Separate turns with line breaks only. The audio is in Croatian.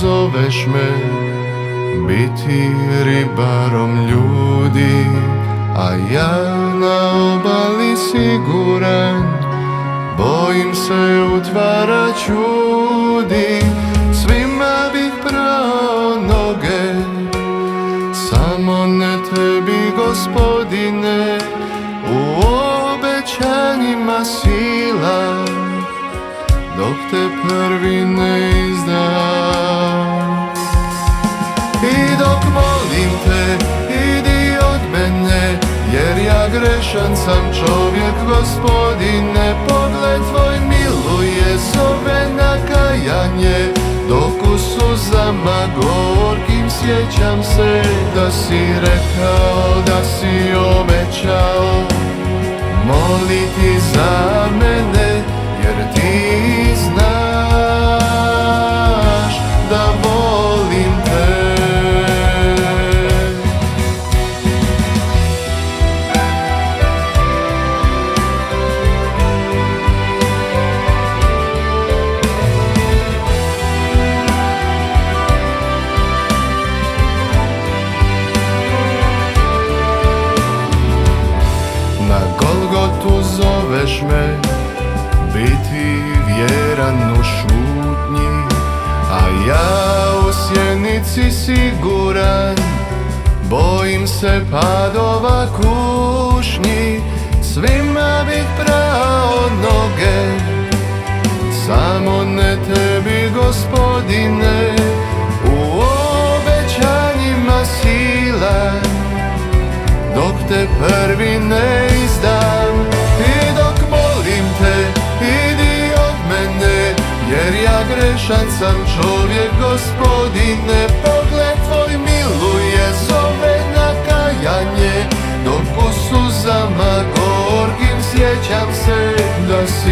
zoveš me biti ribarom ljudi, a ja na obali siguran, bojim se utvara čudi. Svima bih prao noge, samo ne tebi, Gospodine. U obećanjima sila, dok te prvi ne izdam. I dok molim te, idi od mene, jer ja grešan sam čovjek, Gospodine. Pogled tvoj miluje, zove na kajanje, dok u suzama gorkim sjećam se da si rekao, da si obećao moliti za mene, jer ti znaš da volim te. Na Golgotu zoveš me biti vjeran u šutnji, a ja u sjenici siguran, bojim se padova kušnji. Svima bih prao noge, samo ne tebi, Gospodine. U obećanjima sila, dok te prvi ne izdam. I dok molim te, idi od mene, jer ja grešan sam čovjek, Gospodine. Pogled tvoj miluje, zove na kajanje, dok u suzama gorkim sjećam se da si